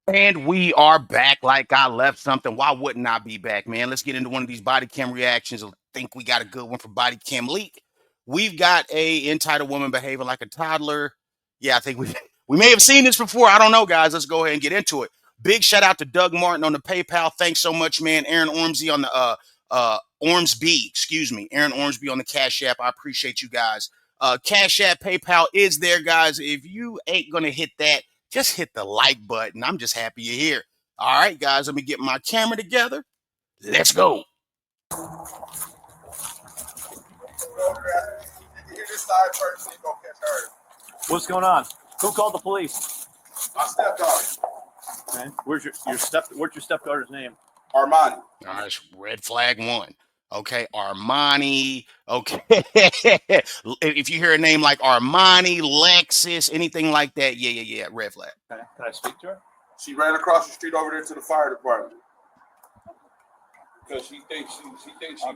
And we are back like I left something. Why wouldn't I be back, man? Let's get into one of these body cam reactions. I think we got a good one for body cam leak. We've got a entitled woman behaving like a toddler. Yeah, I think we may have seen this before. I don't know, guys. Let's go ahead and get into it. Big shout out to Doug Martin on the PayPal. Thanks so much, man. Aaron Ormsby on the Ormsby, excuse me. Aaron Ormsby on the Cash App. I appreciate you guys. Cash App, PayPal is there, guys. If you ain't gonna hit that, just hit the like button. I'm just happy you're here. All right, guys, let me get my camera together. Let's go. What's going on? Who called the police? My stepdaughter. Okay. Where's your stepdaughter's name? Armani. All right, red flag one. Okay, Armani. Okay. If you hear a name like Armani, Lexus, anything like that, yeah, red flag. Okay. Can I speak to her? She ran across the street over there to the fire department. Because she thinks she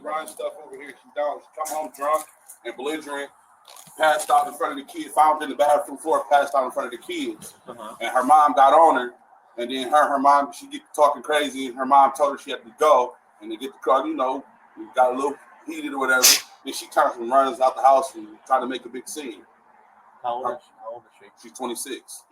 runs stuff over here. She don't. She come home drunk and belligerent, passed out in front of the kids, found in the bathroom floor, passed out in front of the kids. And her mom got on her. And then her mom, she get talking crazy, and her mom told her she had to go. And they get the car, got a little heated or whatever. Then she turns and runs out the house and trying to make a big scene. How old is she? She's 26.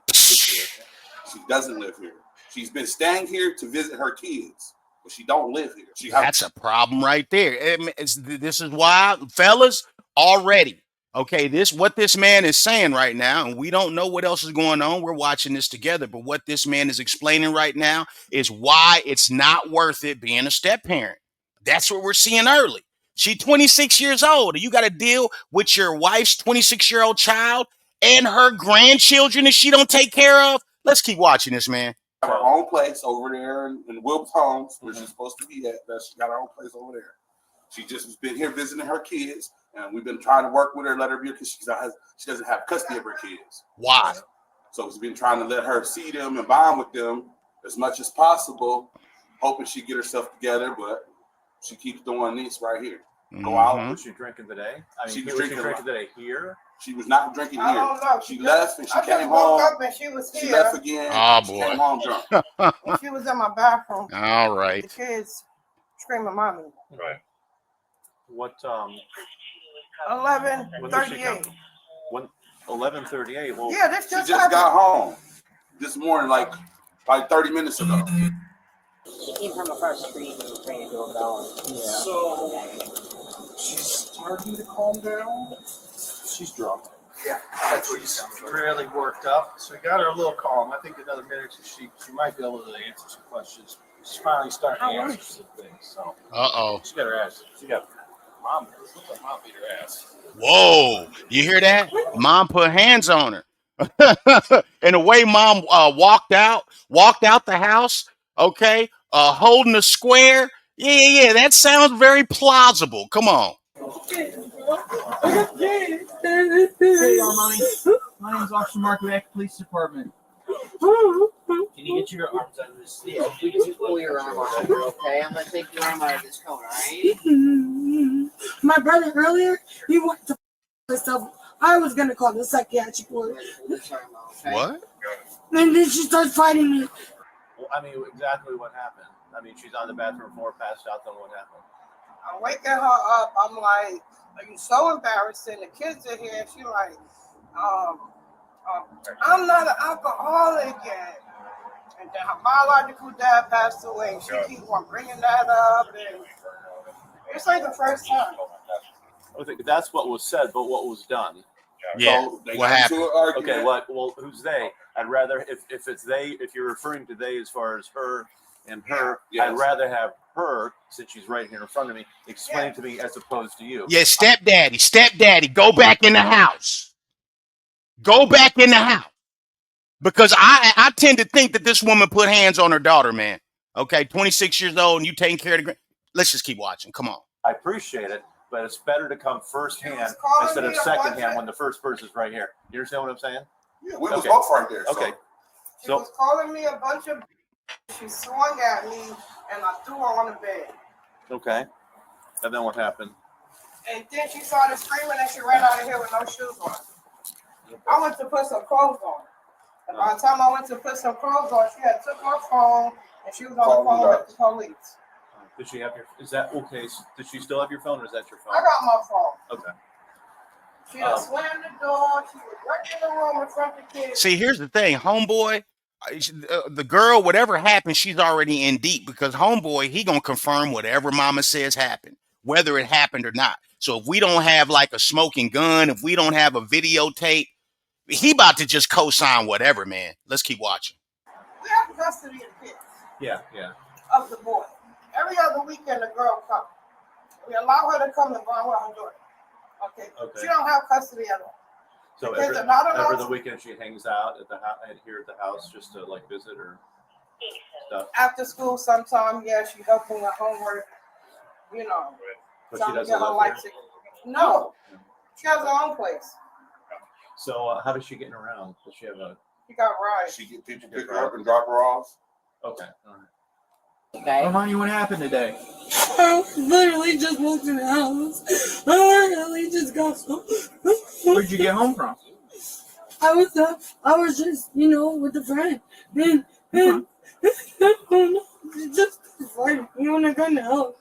She doesn't live here. She's been staying here to visit her kids, but she don't live here. That's a problem right there. This is why, fellas, already. Okay, what this man is saying right now, and we don't know what else is going on. We're watching this together, but what this man is explaining right now is why it's not worth it being a step parent. That's what we're seeing early. She's 26 years old, and you got to deal with your wife's 26-year-old child and her grandchildren that she don't take care of. Let's keep watching this, man. Her own place over there in Wilb's Homes, where she's supposed to be at. She got her own place over there. She just has been here visiting her kids, and we've been trying to work with her, let her be, because she doesn't have custody of her kids. Why? So we've been trying to let her see them and bond with them as much as possible, hoping she get herself together, but she keeps doing this right here. Go out. Was she drinking today? She was drinking drinking today here? She was not drinking here. I don't know. She left and she came woke home. Up and she was here. She left again. Oh, She boy. came home drunk. And she was in my bathroom. All right. The kids screaming, "Mommy!" Right. What? 11:38. 11:38. Well, Yeah, this She just just happened. got home this morning, like 30 minutes ago. She came from across the street and was trying to go down. Yeah. So she's starting to calm down. She's drunk. Yeah, that's what she's really worked up. So we got her a little calm. I think another minute she might be able to answer some questions. She's finally starting to answer some things. So she got her ass. She got mom. It looks like mom beat her ass. Whoa, you hear that? Mom put hands on her. And the way mom walked out the house, okay, holding the square. Yeah, that sounds very plausible. Come on. Hey, Armani. My name's Officer Mark Rack, Police Department. Can you get your arms out of this? Yeah, you just pull your arm out, okay? I'm gonna take your arm out of this cone, alright? My brother earlier, he went to myself. I was gonna call the psychiatric ward. What? And then she starts fighting me. Well, I mean, exactly what happened. I mean, she's on the bathroom floor, passed out. Then what happened? I'm waking her up. I'm like, "Are you so embarrassing? The kids are here." She like, "I'm not an alcoholic yet." And then her biological dad passed away. She keeps on bringing that up, and it's like the first time. I think that's what was said, but what was done? Yeah. So they What got into happened? an argument. Okay, what? Well, who's they? I'd rather if it's they. If you're referring to they as far as her and her, Yes. I'd rather have her, since she's right here in front of me, explain to me as opposed to you. Yeah, stepdaddy, go back in the house. Go back in the house. Because I tend to think that this woman put hands on her daughter, man. Okay, 26 years old, and you taking care of the let's just keep watching. Come on. I appreciate it, but it's better to come firsthand calling instead of me a secondhand bunch of- when the first person's right here. You understand what I'm saying? Yeah, we was Okay. both right there. So. Okay. She So was calling me a bunch of. She swung at me, and I threw her on the bed. okay. And then what happened? And then she started screaming, and she ran out of here with no shoes on. I went to put some clothes on. And by the time I went to put some clothes on, she had took my phone and she was on the phone with the police. Did she have your? Is that okay? Did she still have your phone, or is that your phone? I got my phone. Okay. She just slammed the door. She was right in the room in front of the kids. See, here's the thing, homeboy. The girl, whatever happened, she's already in deep because homeboy, he gonna confirm whatever mama says happened, whether it happened or not. So if we don't have like a smoking gun, if we don't have a videotape, he about to just co-sign whatever, man. Let's keep watching. We have custody of the kids. Yeah. Of the boy. Every other weekend, the girl comes. We allow her to come and bond with her daughter. Okay. She don't have custody at all. So the kids every, are not allowed every the weekend she hangs out at the house, here at the house, just to like visit or stuff. After school, sometime, yeah, she helping with homework. You know. But she doesn't get her live here? No. She has her own place. So how does she get around? Does she have a? She got rides. She get people pick her up and drop her off. Okay. All right. Okay. Armani, what happened today? I literally just walked in the house. I literally just got some. Where'd you get home from? I was just, with a friend. And just fighting. When I got in the house.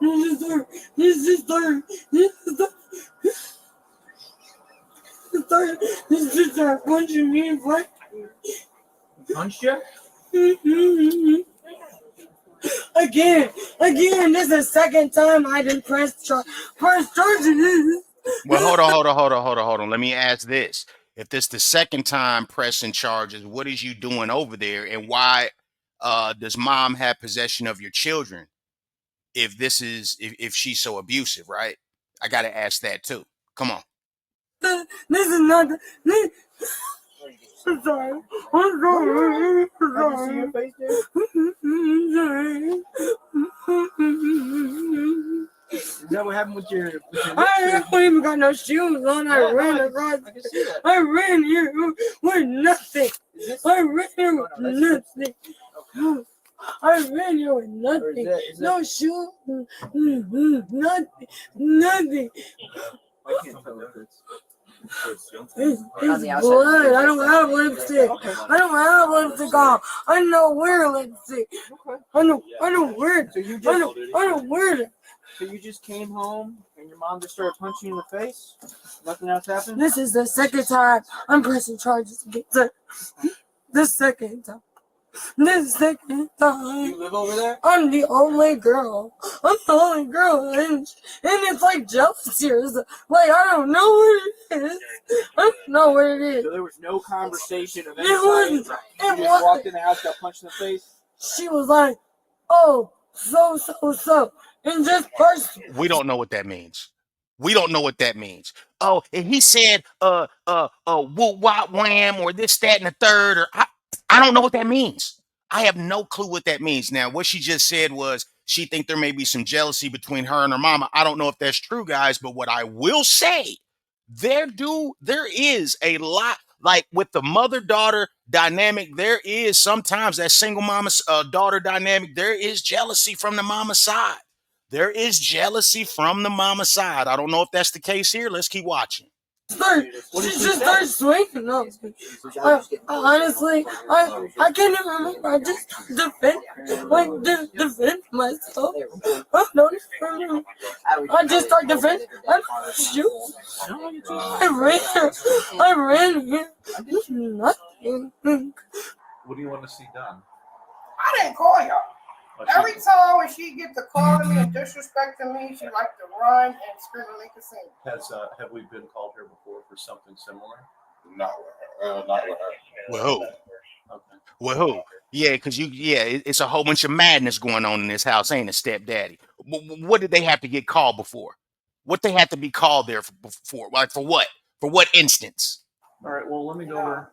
He just started punching me and fighting. Punched you? Again, this is the second time I didn't press charges. Well, hold on. Let me ask this. If this the second time pressing charges, what is you doing over there? And why does mom have possession of your children? If she's so abusive, right? I got to ask that too. Come on. This is not I'm sorry. I'm sorry. I can see your face there. Is that what happened with your I don't even got no shoes on. I ran across. I can see that. I ran here with nothing. I ran here with nothing. I ran here with nothing. No shoes. Nothing. I can't tell if it's It's blood. I don't have lipstick. I don't have lipstick on. I don't wear lipstick. I don't wear it. So you I don't wear it. So you just came home and your mom just started punching you in the face? Nothing else happened? This is the second time I'm pressing charges against her. The second time. You live over there? I'm the only girl. And it's like jealousy or something. Like, I don't know what it is. I don't know what it is. So there was no conversation of any It wasn't. kind? You just walked in the house, got punched in the face? She was like, oh, so. And just first. We don't know what that means. Oh, and he said, whoop, wop, wham, or this, that, and the third, or I don't know what that means. I have no clue what that means. Now, what she just said was she think there may be some jealousy between her and her mama. I don't know if that's true, guys, but what I will say, there is a lot, like with the mother-daughter dynamic, there is sometimes that single mama daughter dynamic, there is jealousy from the mama side. There is jealousy from the mama side. I don't know if that's the case here. Let's keep watching. She just started swinging. No, honestly, I can't even remember. I just defend myself. I don't even remember. I just started defending. I don't shoot. I ran here. Nothing. What do you want to see done? I didn't call y'all. Every time when she get to calling me and disrespecting me, she like to run and scream and make a scene. Have we been called here before for something similar? Not with her. Not with her. Well, who? Okay. Well, who? Yeah, because it's a whole bunch of madness going on in this house, ain't it, stepdaddy? What did they have to get called before? What they had to be called there for? Like for what? For what instance? All right. Well, let me go over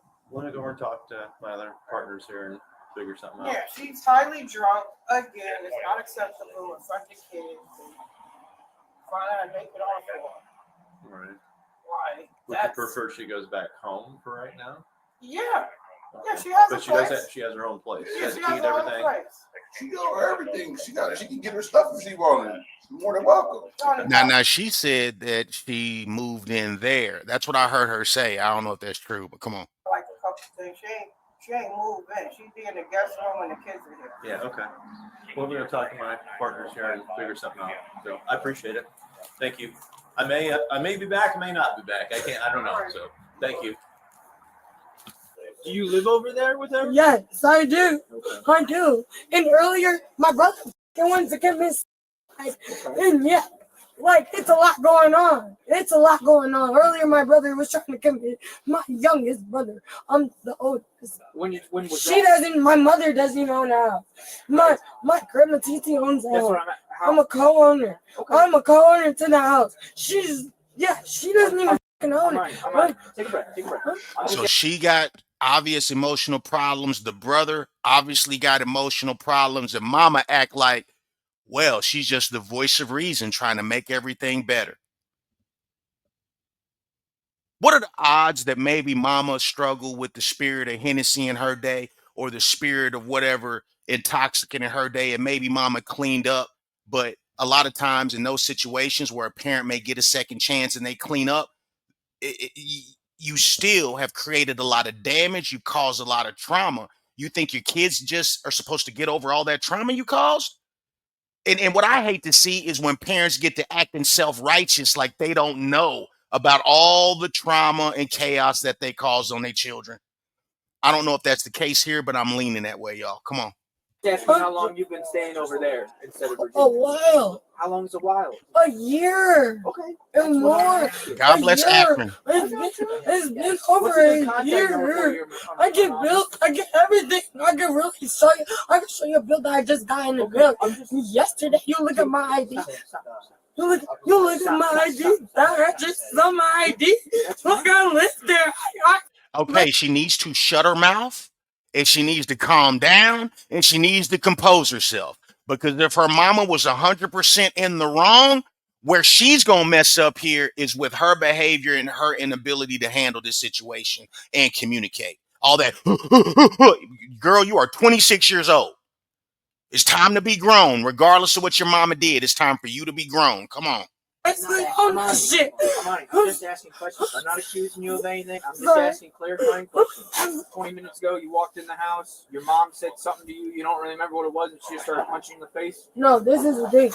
and talk to my other partners here and figure something out. Yeah, she's highly drunk. Again, it's not acceptable in front of the kids. Find out and make it on for. All right. Why? Would you prefer she goes back home for right now? Yeah. Yeah, she has but a she place. she has her own place. Yeah, She she has has key and her own everything. place. She got everything. She can get her stuff if she wanted. She's more than welcome. Now she said that she moved in there. That's what I heard her say. I don't know if that's true, but come on. Like a couple She ain't moved in. She be in the guest room when the kids are here. Yeah, okay. Well, we're gonna talk to my partners here and figure something out. So I appreciate it. Thank you. I may be back, I may not be back. I don't know. So thank you. Do you live over there with her? Yes, I do. Okay. I do. And earlier, my brother wanted to commit suicide. And yeah, like, it's a lot going on. It's a lot going on. Earlier, my brother was trying to commit. My youngest brother. I'm the oldest. When was She doesn't. My mother doesn't own a house. My grandma Titi owns a That's house. what I'm at. I'm a co-owner. Okay. I'm a co-owner to the house. She doesn't even own it. I'm on. Take a breath. Take a breath. So she got obvious emotional problems. The brother obviously got emotional problems. And mama act like, well, she's just the voice of reason trying to make everything better. What are the odds that maybe mama struggled with the spirit of Hennessy in her day, or the spirit of whatever intoxicant in her day, and maybe mama cleaned up? But a lot of times in those situations where a parent may get a second chance and they clean up, you still have created a lot of damage. You caused a lot of trauma. You think your kids just are supposed to get over all that trauma you caused? And what I hate to see is when parents get to acting self-righteous, like they don't know about all the trauma and chaos that they caused on their children. I don't know if that's the case here, but I'm leaning that way, y'all. Come on. Ask me how long you've been staying over there instead of Virginia. A while. How long is a while? A year. Okay. And more. God bless Akron. It's been over a year. I get everything. I can really show you. I can show you a bill that I just got in the bill yesterday. You look at my ID. You look at my ID. I just saw my ID. Look, I live there. Okay, she needs to shut her mouth, and she needs to calm down, and she needs to compose herself. Because if her mama was 100% in the wrong, where she's going to mess up here is with her behavior and her inability to handle this situation and communicate. All that, girl, you are 26 years old. It's time to be grown. Regardless of what your mama did, it's time for you to be grown. Come on. Shit. I'm just asking questions. I'm not accusing you of anything. I'm just asking clarifying questions. 20 minutes ago, you walked in the house. Your mom said something to you. You don't really remember what it was, and she just started punching you in the face. No, this is the thing.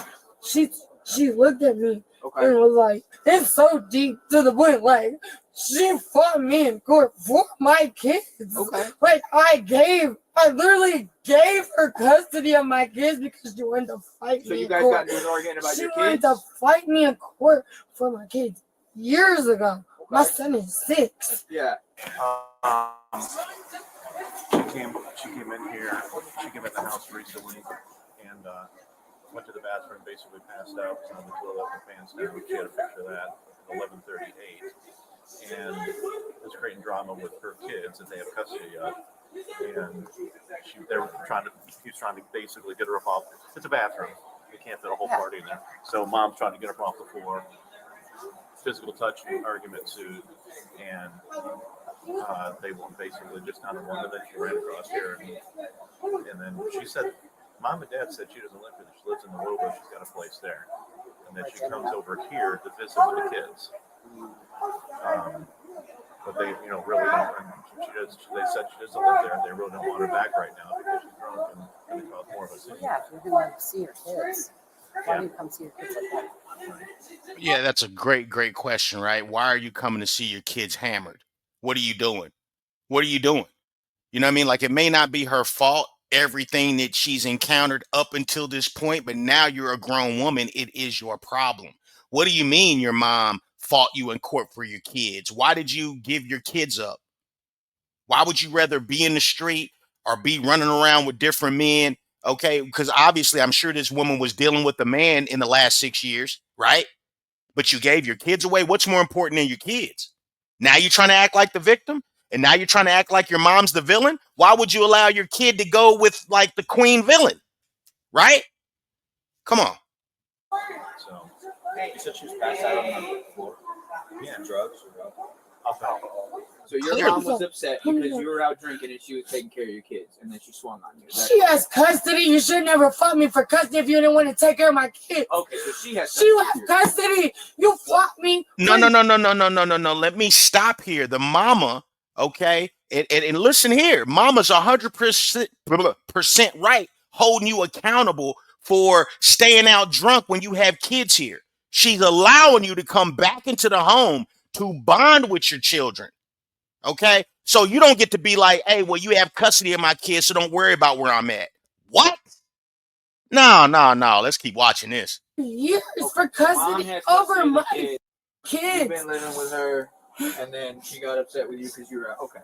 She looked at me and was like, it's so deep to the point. Like, she fought me in court for my kids. Okay. Like, I literally gave her custody of my kids because she wanted to fight So me you in guys court. got into an argument about She your wanted kids? to fight me in court for my kids years ago. Okay. My son is 6. Yeah. She came in here. She came in the house recently and went to the bathroom. Basically passed out. Was on the toilet with pants down. She had a picture of that at 11:38, and was creating drama with her kids that they have custody of. And he was trying to basically get her up off. It's a bathroom. You can't fit a whole party in there. So mom's trying to get her off the floor. Physical touch argument ensued, and they were basically just not the one. And then she ran across here, and then she said, "Mom and Dad said she doesn't live here. She lives in the Lobo. She's got a place there." And then she comes over here to visit with the kids. But they, really don't. And they said she doesn't live there. They really don't want her back right now because she's drunk and they cause more of a scene. Yeah, if you're going to see your kids, why do you come see your kids like that? Yeah, that's a great question, right? Why are you coming to see your kids hammered? What are you doing? What are you doing? You know what I mean? Like, it may not be her fault, everything that she's encountered up until this point, but now you're a grown woman. It is your problem. What do you mean your mom fought you in court for your kids? Why did you give your kids up? Why would you rather be in the street or be running around with different men? Okay, because obviously I'm sure this woman was dealing with a man in the last 6 years, right? But you gave your kids away. What's more important than your kids? Now you're trying to act like the victim, and now you're trying to act like your mom's the villain. Why would you allow your kid to go with like the queen villain, right? Come on. So you said she was passed out on the floor. Yeah, drugs or alcohol. So your mom was upset because you were out drinking and she was taking care of your kids, and then she swung on you. She has custody. You should never fought me for custody if you didn't want to take care of my kids. Okay, so she has. She has custody. You fought me. No. Let me stop here. The mama, okay, And listen here, mama's 100% right, holding you accountable for staying out drunk when you have kids here. She's allowing you to come back into the home to bond with your children. Okay? So you don't get to be like, hey, well, you have custody of my kids, so don't worry about where I'm at. What? No. Let's keep watching this. Years for custody over my kids. You've been living with her, and then she got upset with you because you were out. Okay.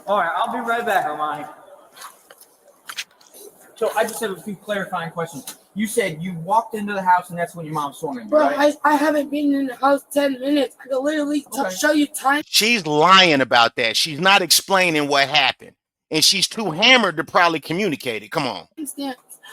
All right, I'll be right back, Armani. So I just have a few clarifying questions. You said you walked into the house, and that's when your mom swung at you, Bro, right? I haven't been in the house 10 minutes. I can literally show you time. She's lying about that. She's not explaining what happened. And she's too hammered to probably communicate it. Come on.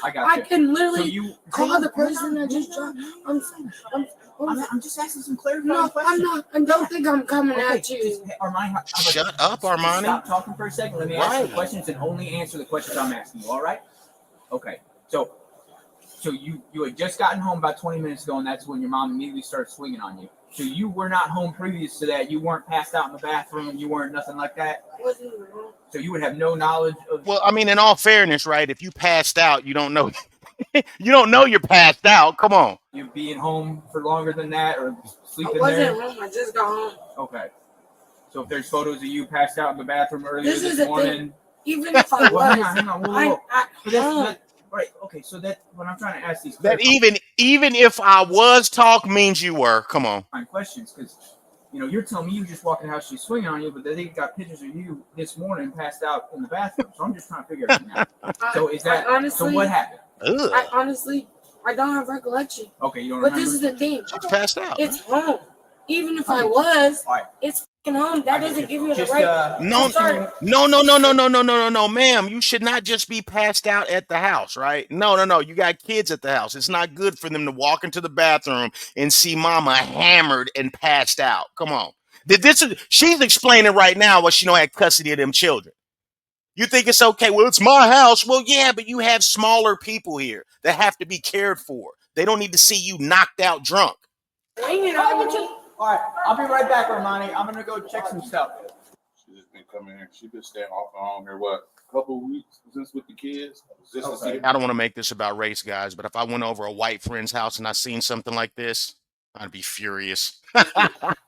I got you. I can literally So you call the person that just dropped. I'm just asking some clarifying No, questions. I'm not. I don't think I'm coming at you. Armani, Shut up, Armani. Stop talking for a second. Let me ask you the questions and only answer the questions I'm asking you. All right? Okay. So you had just gotten home about 20 minutes ago, and that's when your mom immediately started swinging on you. So you were not home previous to that. You weren't passed out in the bathroom. You weren't nothing like that. So you would have no knowledge of. Well, I mean, in all fairness, right? If you passed out, you don't know. You don't know you're passed out. Come on. You being home for longer than that, or sleeping I wasn't there. home. I just got home. Okay. So if there's photos of you passed out in the bathroom earlier This is this the morning. thing. Even if I was, Well, hang on. Whoa. But I that's right. Okay. So that when I'm trying to ask these That even if I was talk means you were. Come on. questions, because you're telling me you just walked in the house, she's swinging on you, but they got pictures of you this morning passed out in the bathroom. So I'm just trying to figure everything out. So is that so? What happened? I honestly don't have recollection. Okay, you don't But remember. this is the thing. She's passed out. It's home. Even if I was, All right. it's fucking home. That doesn't give you the Just, right. No, ma'am. You should not just be passed out at the house, right? No. You got kids at the house. It's not good for them to walk into the bathroom and see mama hammered and passed out. Come on. She's explaining right now what she don't have custody of them children. You think it's okay? Well, it's my house. Well, yeah, but you have smaller people here that have to be cared for. They don't need to see you knocked out drunk. All right, I'll be right back, Armani. I'm gonna go check some stuff. She's just been coming here. She's been staying off and on here, what, a couple of weeks since with the kids? I don't want to make this about race, guys, but if I went over a white friend's house and I seen something like this, I'd be furious.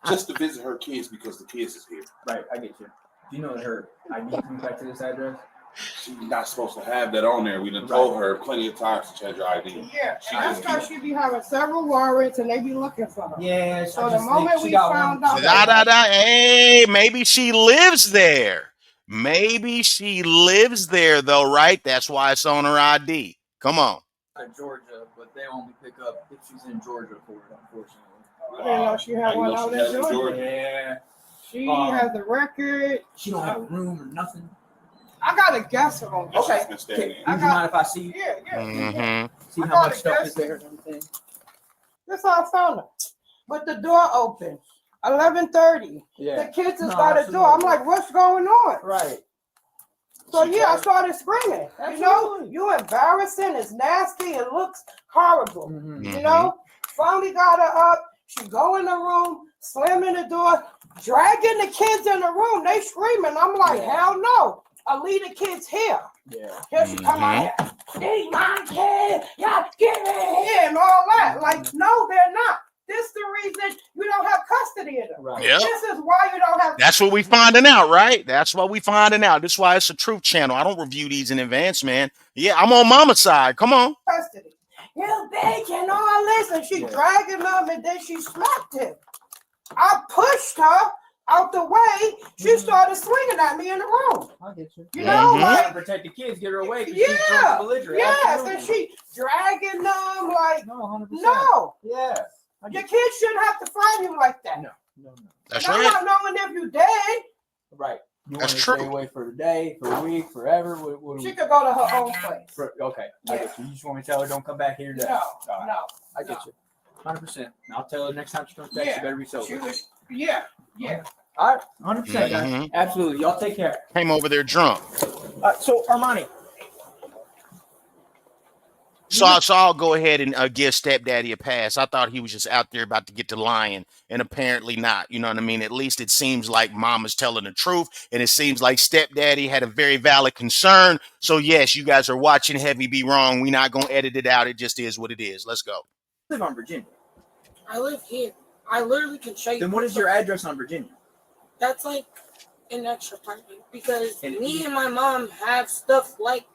Just to visit her kids because the kids is here. Right, I get you. Do you know that her ID comes back to this address? She's not supposed to have that on there. We done told her plenty of times to change her ID. Yeah, that's because she be having several warrants and they be looking for her. Yeah. So the moment we found out, Hey, maybe she lives there. Maybe she lives there, though, right? That's why it's on her ID. Come on. Georgia, but they only pick up if she's in Georgia for it, unfortunately. I didn't know she had one out in Georgia. Yeah. She has the record. She don't have a room or nothing. I got a guess on it. Okay. Would you mind if I see? Yeah. Mm-hmm. See how much stuff is there and everything. That's how I found her. With the door open. 11:30. Yeah. The kids just got a door. I'm like, what's going on? Right. So I started screaming. You embarrassing. It's nasty. It looks horrible. Mm-hmm. Finally got her up. She go in the room, slamming the door, dragging the kids in the room. They screaming. I'm like, hell no. I leave the kids here. Yeah. Here she come out here. These my kids. Y'all get in here and all that. Like, no, they're not. This is the reason you don't have custody of them. Right. Yep. This is why you don't have. That's what we finding out, right? That's what we finding out. This is why it's a truth channel. I don't review these in advance, man. Yeah, I'm on mama's side. Come on. Custody. You bitch and all this, and she dragging them, and then she slapped him. I pushed her out the way. She started swinging at me in the room. I get you. You know, like protect the kids, get her away. yeah, belligerent. yes, and she dragging them like No, 100%. no. Yeah. Your kids shouldn't have to find you like that. No. That's and right. I'm not knowing if you dead. Right. You That's want to true. stay away for a day, for a week, forever? What She could go to her own place. Okay. I get you. You just want me to tell her don't come back here today? No, All right. no. I get you. 100%. I'll tell her next time she comes back, she better be sober. She was, yeah. All right. 100%, guys. Mhm. Absolutely. Y'all take care. Came over there drunk. So, Armani. So I'll go ahead and give stepdaddy a pass. I thought he was just out there about to get to lying, and apparently not. You know what I mean? At least it seems like mama's telling the truth, and it seems like stepdaddy had a very valid concern. So yes, you guys are watching Heavy Be Wrong. We're not gonna edit it out. It just is what it is. Let's go. You live on Virginia. I live here. I literally can show you. Then what is your address on Virginia? That's like an extra apartment because me and my mom have stuff like,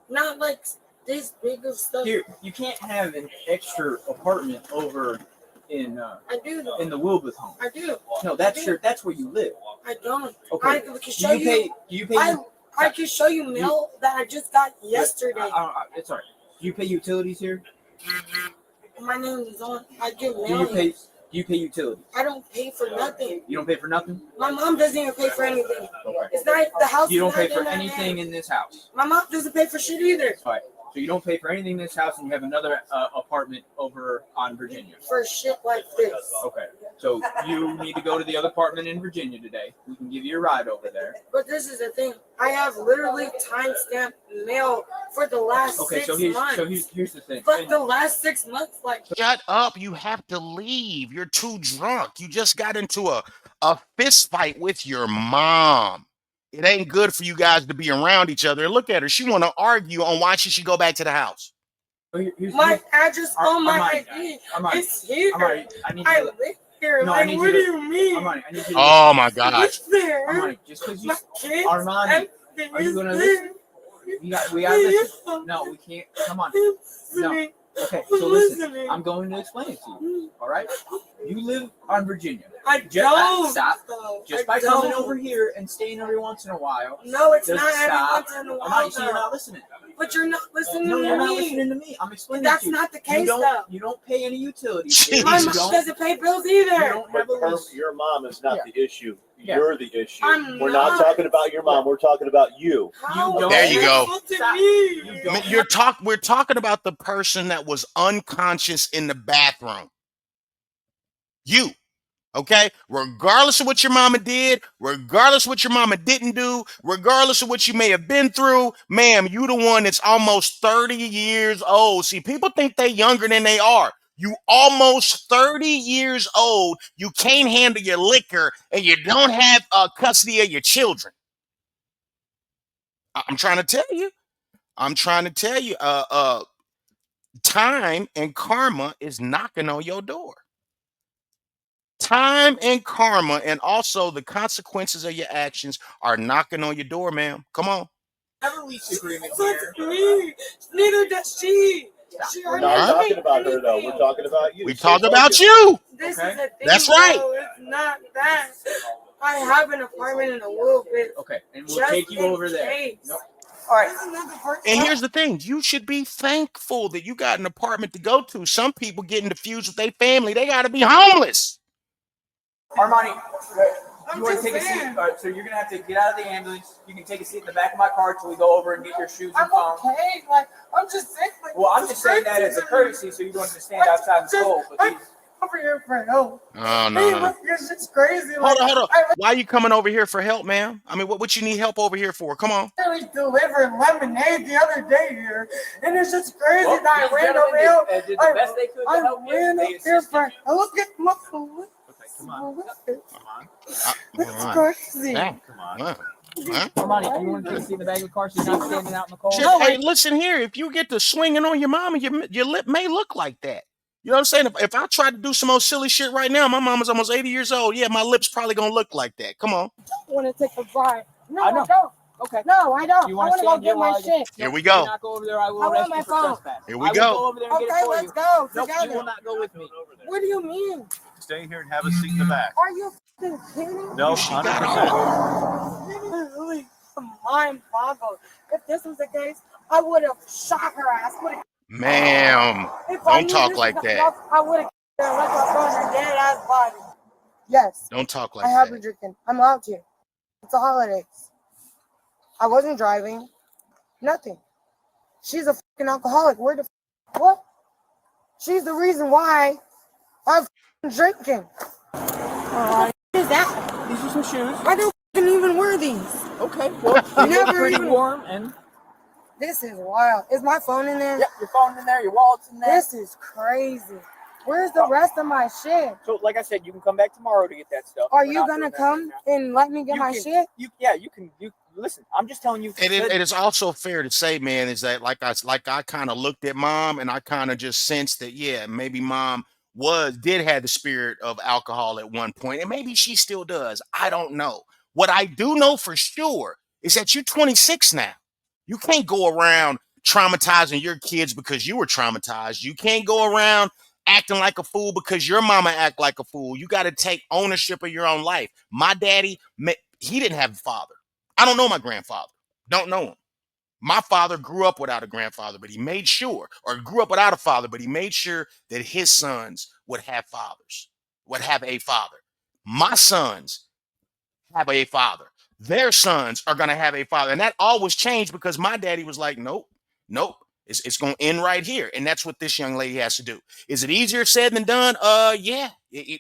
not like this big of stuff. Here, you can't have an extra apartment over in I do though. in the Wilbeth home. I do. No, that's where you live. I don't. Okay. I can show you. I can show you mail that I just got yesterday. It's alright. Do you pay utilities here? My name is on. I get Do mail. you pay utilities? I don't pay for nothing. You don't pay for nothing? My mom doesn't even pay for anything. Okay. It's not the house. You don't pay is for not in anything in this house. My mom doesn't pay for shit either. Alright. So you don't pay for anything in this house, and you have another apartment over on Virginia. For shit like this. Okay. So you need to go to the other apartment in Virginia today. We can give you a ride over there. But this is the thing. I have literally timestamped mail for the last 6 months. So here's the thing. But the last 6 months, like. Shut up. You have to leave. You're too drunk. You just got into a fist fight with your mom. It ain't good for you guys to be around each other. Look at her. She want to argue on why she should go back to the house. My address on my ID is here. I live here. No, like, what do you mean? Armani, I need you to Oh my gosh. It's there. Armani, just because you My kids, Armani, everything are you is gonna there. listen? We gotta listen. No, we can't. Come on. No. Okay, so listen. I'm going to explain it to you. All right? You live on Virginia. I don't. Stop. Though. Just I by don't. coming over here and staying every once in a while. No, it's Just not every stop. once in a while. Armani, so you're though. not listening. But you're not listening No, to you're me. not listening to me. I'm explaining That's to you. not the case, though. You don't pay any utilities. Jeez. My You mom don't- doesn't pay bills you either. don't have a lease. Your mom is not the issue. Yeah. You're the issue. I'm We're not talking about your mom. We're talking about you. How don't- There you go. to me? You don't We're talking about the person that was unconscious in the bathroom. You. Okay, regardless of what your mama did, regardless of what your mama didn't do, regardless of what you may have been through, ma'am, you the one that's almost 30 years old. See, people think they're younger than they are. You almost 30 years old. You can't handle your liquor, and you don't have custody of your children. I'm trying to tell you. Time and karma is knocking on your door. Time and karma, and also the consequences of your actions are knocking on your door, ma'am. Come on. have a lease agreement Fuck here. me. Neither does she. She We're already not paid talking about her, though. anything. We're talking about you. We Stay talk about focused. you. This Okay. is the thing. That's right. Though. It's not that. I have an apartment in a little bit. Okay, and we'll Just take you in over there. case. Nope. All right. This is not the first And time. here's the thing. You should be thankful that you got an apartment to go to. Some people getting diffused with their family. They got to be homeless. Armani, I'm you want to just take a seat? saying. All right, so you're gonna have to get out of the ambulance. You can take a seat in the back of my car till we go over and get your shoes and I'm phone. okay. Like, I'm just saying. Like, Well, I'm just saying that as a courtesy, so you don't have to stand outside in the cold. But I'm over here for help. Oh, Hey, no. look, it's just crazy. Hold Like, on. I Why are you coming over here for help, ma'am? I mean, what you need help over here for? Come on. literally delivered lemonade the other day here, and it's just crazy well, that I these ran gentlemen over here. did the best they could to I help you. ran They up here assisted for you. look at my Okay, come on. It's crazy. Damn. Come on. Huh? Armani, you want to take a seat in the back of the car so you're not standing out in the cold? Just, hey, listen here. If you get to swinging on your mama, your lip may look like that. You know what I'm saying? If I try to do some old silly shit right now, my mama's almost 80 years old. Yeah, my lips probably gonna look like that. Come on. I want to take a ride. No, I I, know. don't. Okay. No, I don't. You I want want to to go stand here get my while shit. Here we Do go. not go over there. I will I want arrest my you for phone. trespass. Here we I go. will go over there and get it Okay, for let's you. go Nope, together. you will not go with me. What do you mean? Stay here and have a seat in the back. Are you f***ing kidding? No, She got 100%. Literally mind boggled. If this was the case, I would have shot her ass. Ma'am, don't talk like that. I would have let her go her dead ass body. Yes, Don't talk like I have that. been drinking. I'm allowed to. It's the holidays. I wasn't driving. Nothing. She's a fucking alcoholic. Where the what? She's the reason why I'm drinking. What is that? These are some shoes. I don't even wear these. Okay, well, they Never look pretty even- warm and This is wild. Is my phone in there? Yep, your phone's in there, your wallet's in there. This is crazy. Where's the rest of my shit? So, like I said, you can come back tomorrow to get that stuff. Are you gonna come and let me get my shit? You can. You listen. I'm just telling you. It is also fair to say, man, is that like I kind of looked at mom and I kind of just sensed that, yeah, maybe mom did have the spirit of alcohol at one point, and maybe she still does. I don't know. What I do know for sure is that you're 26 now. You can't go around traumatizing your kids because you were traumatized. You can't go around acting like a fool because your mama act like a fool. You got to take ownership of your own life. My daddy, he didn't have a father. I don't know my grandfather. Don't know him. My father grew up without a grandfather, but he made sure, or grew up without a father, but he made sure that his sons would have fathers, would have a father. My sons have a father. Their sons are going to have a father. And that always changed because my daddy was like, nope. It's going to end right here. And that's what this young lady has to do. Is it easier said than done? Yeah.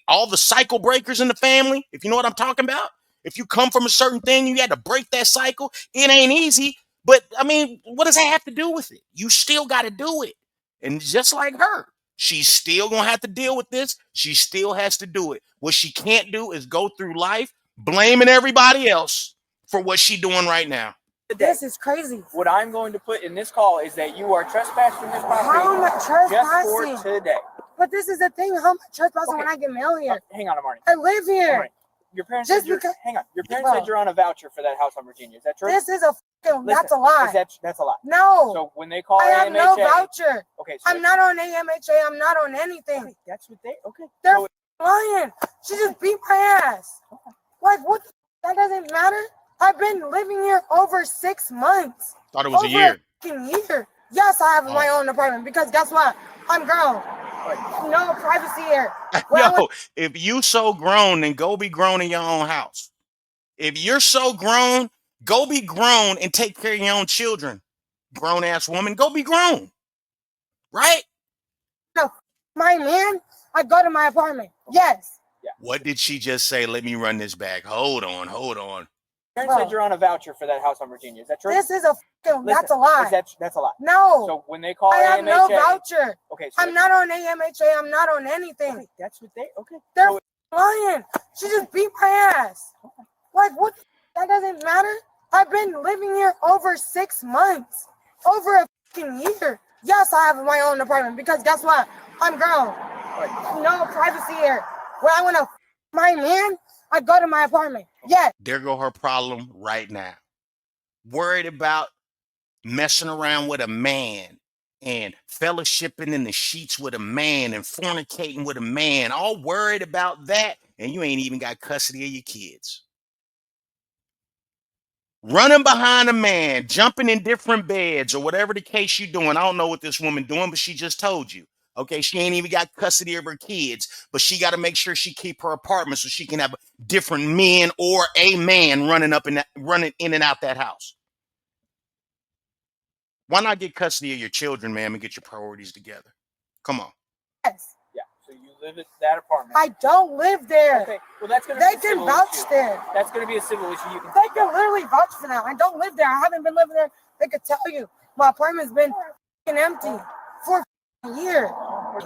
All the cycle breakers in the family, if you know what I'm talking about. If you come from a certain thing, you had to break that cycle. It ain't easy. But, I mean, what does that have to do with it? You still got to do it. And just like her, she's still going to have to deal with this. She still has to do it. What she can't do is go through life blaming everybody else for what she's doing right now. This is crazy. What I'm going to put in this call is that you are trespassing from this property. How am I trespassing? Just for today. But this is the thing. How am I trespassing when I get mail here? Hang on, Marty. I live here. Right. Your parents said hang on. Your parents said you're on a voucher for that house on Virginia. Is that true? This is a that's a lie. That's a lie. No. So when they call I have AMHA, no voucher. Okay. So I'm not on AMHA. I'm not on anything. Okay, that's what they. Okay. They're lying. She just beat my ass. Like what? That doesn't matter. I've been living here over 6 months. Thought it was a year. Year. Yes, I have my own apartment because guess what? I'm grown. No privacy here. Yo, if you so grown, then go be grown in your own house. If you're so grown, go be grown and take care of your own children. Grown ass woman, go be grown. Right? No, my man, I go to my apartment. Yes. Yeah. What did she just say? Let me run this back. Hold on. Parents said you're on a voucher for that house on Virginia. Is that true? This is that's a lie. That's a lie. No. So when they call I have AMHA, no voucher. Okay. So I'm not on AMHA. I'm not on anything. Okay, that's what they. Okay. They're lying. She just beat my ass. Like what? That doesn't matter. I've been living here over 6 months. Over a year. Yes, I have my own apartment because guess what? I'm grown. No privacy here. When I want to my man, I go to my apartment. Yes. There go her problem right now. Worried about messing around with a man and fellowshipping in the sheets with a man and fornicating with a man. All worried about that, and you ain't even got custody of your kids. Running behind a man, jumping in different beds, or whatever the case you're doing. I don't know what this woman doing, but she just told you. Okay, she ain't even got custody of her kids, but she got to make sure she keep her apartment so she can have different men or a man running in and out that house. Why not get custody of your children, ma'am, and get your priorities together? Come on. Yes. Yeah. So you live at that apartment. I don't live there. Okay. Well, that's gonna. They can vouch there. That's gonna be a civil issue. You can. They can literally vouch for that. I don't live there. I haven't been living there. They could tell you my apartment's been empty for a year.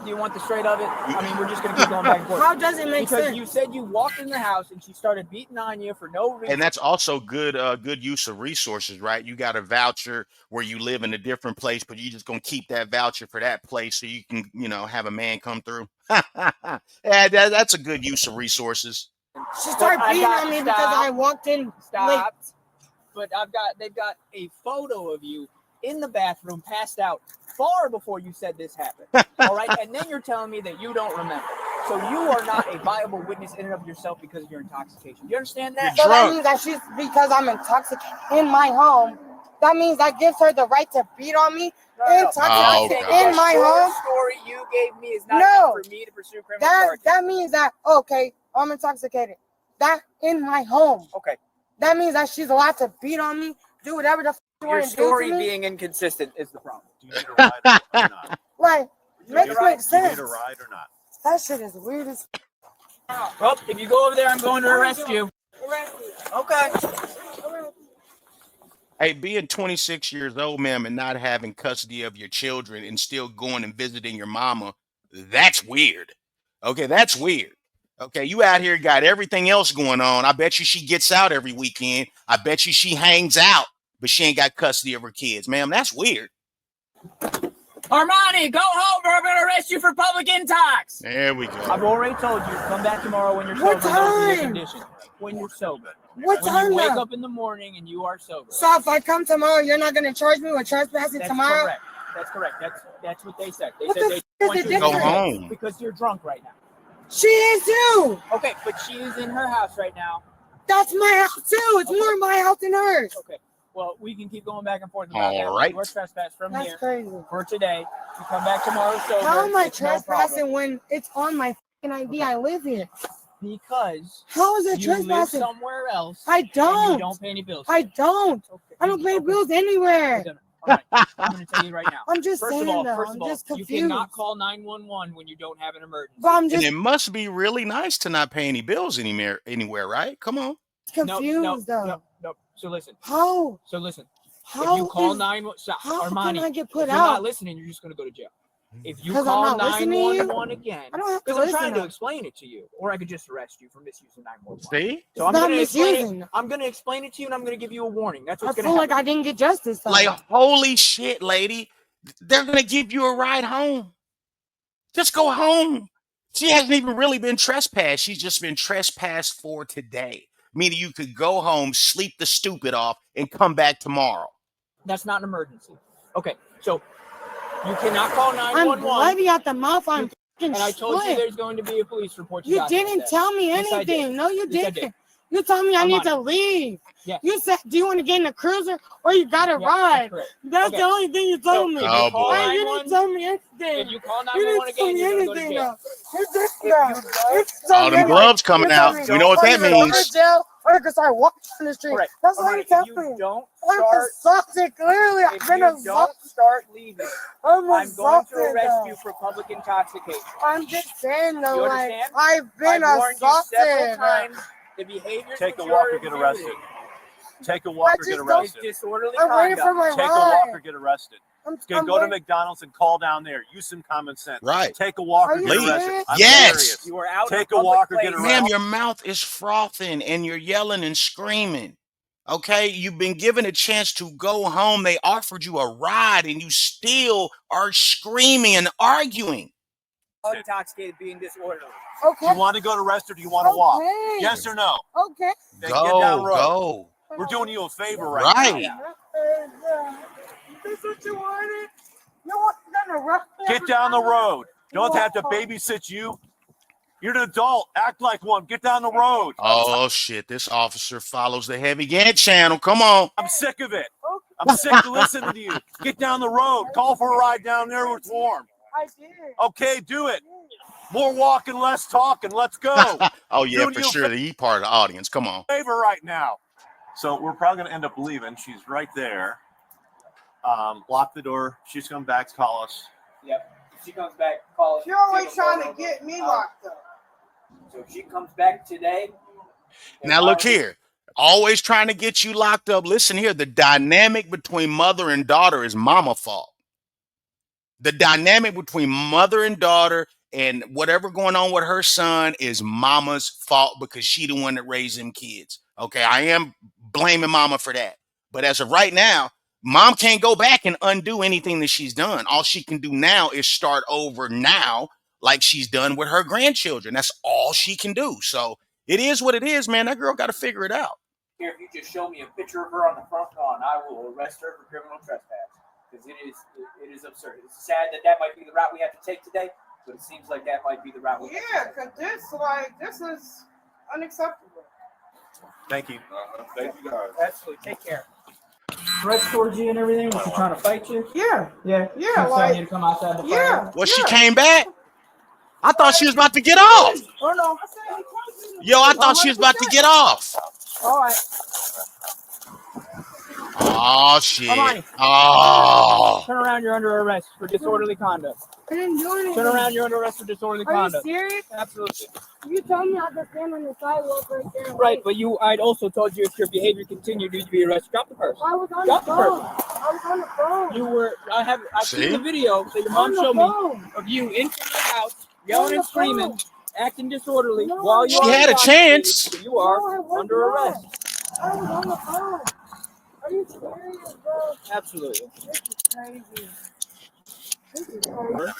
Do you want the straight of it? I mean, we're just gonna keep going back and forth. How does it make sense? Because you said you walked in the house and she started beating on you for no reason. And that's also good use of resources, right? You got a voucher where you live in a different place, but you just gonna keep that voucher for that place so you can, have a man come through. Yeah, that's a good use of resources. She started beating on me because I walked in late. But they've got a photo of you in the bathroom, passed out, far before you said this happened. All right, and then you're telling me that you don't remember. So you are not a viable witness in and of yourself because of your intoxication. Do you understand that? So that means that because I'm intoxicated in my home. That means that gives her the right to beat on me. Intoxicated in my home. The story you gave me is not enough for me to pursue criminal charges. That means that I'm intoxicated. That in my home. Okay. That means that she's allowed to beat on me, do whatever the your story being inconsistent is the problem. Do you need a ride or not? Like, makes sense. Do you need a ride or not? That shit is weird as. Well, if you go over there, I'm going to arrest you. Arrest you. Okay. Hey, being 26 years old, ma'am, and not having custody of your children and still going and visiting your mama, that's weird. Okay, that's weird. Okay, you out here got everything else going on. I bet you she gets out every weekend. I bet you she hangs out, but she ain't got custody of her kids, ma'am. That's weird. Armani, go home or I'm going to arrest you for public intox. There we go. I've already told you, come back tomorrow when you're What sober. Those are your time? conditions. When you're sober. What When time you wake now? up in the morning and you are sober. So if I come tomorrow, you're not gonna charge me with trespassing That's tomorrow? correct. That's correct. That's what they said. They What said the they f- is want the you to Go difference? home. because you're drunk right now. She is too. Okay, but she is in her house right now. That's my house too. It's more my house than hers. Okay. Well, we can keep going back and forth about that. All right. You're trespassed from That's here crazy. for today. You come back tomorrow sober. How am I it's no problem. trespassing when it's on my fucking ID? I live here. Because How is it you live trespassing? somewhere else. I And you don't. don't pay any bills. I don't. Okay. I don't pay Okay. bills anywhere. All right, I'm going to tell you right now. I'm just First saying of all, though. I'm just you confused. cannot call 911 when you don't have an emergency. But I'm And just it must be really nice to not pay any bills anywhere, right? Come on. confused though. No. So listen. How? So listen. How if you call is- 911, How Armani, can I get if put you're not out? listening, you're just going to go to jail. If you 'Cause I'm call not listening to you? 911 again, I don't have to because I'm listen trying to now. explain it to you, or I could just arrest you for misusing 911. See? So I'm Not going to explain misusing. it. I'm going to explain it to you, and I'm going to give you a warning. That's I what's going feel to like happen. I didn't get justice though. Like, holy shit, lady. They're going to give you a ride home. Just go home. She hasn't even really been trespassed. She's just been trespassed for today. Meaning you could go home, sleep the stupid off, and come back tomorrow. That's not an emergency. Okay, so you cannot call I'm 911. bloody at the mouth. I'm fucking And I told you split. there's going to be a police report. You document didn't that. tell me Yes, I did. anything. No, you Yes, I did. didn't. You told me I need Armani. to leave. Yes. You said, do you want to get in a cruiser or you got to Yeah, ride? that's correct. That's Okay. the only thing you told me. If you Oh, call boy. Hey, you 911 didn't tell me anything. If you call You 911 didn't tell again, me you're going to go to anything. jail. Though. You did that. You told All me them anything. gloves coming You told out. me, We know what or that you can go to means. jail or you can start walking on the street. Correct. That's what Armani, you if told you me. don't I'm start, assaulted. Clearly, I've if been you don't assaulted. start leaving, I'm I'm going assaulted. to arrest though. you for public intoxication. I'm just saying though, You like understand? I've been I've warned you several assaulted. times. The behaviors Take which a you walk are or get exhibiting arrested. Take a walk or get just don't- is arrested. disorderly I'm waiting for conduct. my Take a walk or ride. get arrested. I'm Okay, go to waiting- McDonald's and call down there. Use some common sense. Right. Take a walk Are or you get Leave. arrested. serious? I'm Yes. serious. You are out in Take a public walk or get place. arrested. Ma'am, your mouth is frothing and you're yelling and screaming. Okay, you've been given a chance to go home. They offered you a ride and you still are screaming and arguing. Intoxicated, being disorderly. Do Okay. you want to go to rest or do you want to walk? Okay. Yes or no? Okay. Then get down the road. Go. We're doing you a favor right, Right. now. This is what you wanted? You want to rush me Get every down the time? road. Don't have to babysit you. You're an adult. Act like one. Get down the road. Oh, shit. This officer follows the Heavy Gantt channel. Come on. I'm sick of it. I'm sick of listening to you. Get down the road. Call for a ride down there where it's warm. I did. Okay, do it. More walking, less talking. Let's go. Oh, yeah, Doing for you a sure. He part of the audience. Come on. favor right now. So we're probably going to end up leaving. She's right there. Lock the door. She's coming back to call us. Yep. If she comes back, call us. You're always take a trying to photo. get me locked up. So if she comes back today. Now, look here. Always trying to get you locked up. Listen here. The dynamic between mother and daughter is mama fault. The dynamic between mother and daughter and whatever going on with her son is mama's fault because she the one that raised them kids. Okay, I am blaming mama for that. But as of right now, mom can't go back and undo anything that she's done. All she can do now is start over now like she's done with her grandchildren. That's all she can do. So it is what it is, man. That girl got to figure it out. Here, if you just show me a picture of her on the front lawn, I will arrest her for criminal trespass. Because it is absurd. It's sad that might be the route we have to take today, but it seems like that might be the route we have Yeah, to take. because this is unacceptable. Thank you. Thank you guys. Absolutely. Take care. Threats towards you and everything? Was she trying to fight you? Yeah. Yeah. Yeah, She was like- telling you to come outside the fire? Yeah. Well, she came back. I thought she was about to get off. Oh, no. Yo, I thought she was about to get off. All right. Oh shit. Armani. Oh. Turn around, you're under arrest for disorderly conduct. I didn't do anything. Turn around, you're under arrest for disorderly conduct. Are you serious? Absolutely. You told me I could stand on the sidewalk right there. Right, but I'd also told you if your behavior continued, you'd be arrested. Drop the purse. I was on Drop the the phone. purse. I was on the phone. You were. I've seen the video that your On mom the showed phone. me of you in front of the house, yelling and screaming, phone. acting disorderly No, while you She are had a intoxicated, chance. so you are No, I was under not. arrest. I was on the phone. Are you serious, bro? Absolutely. This is crazy.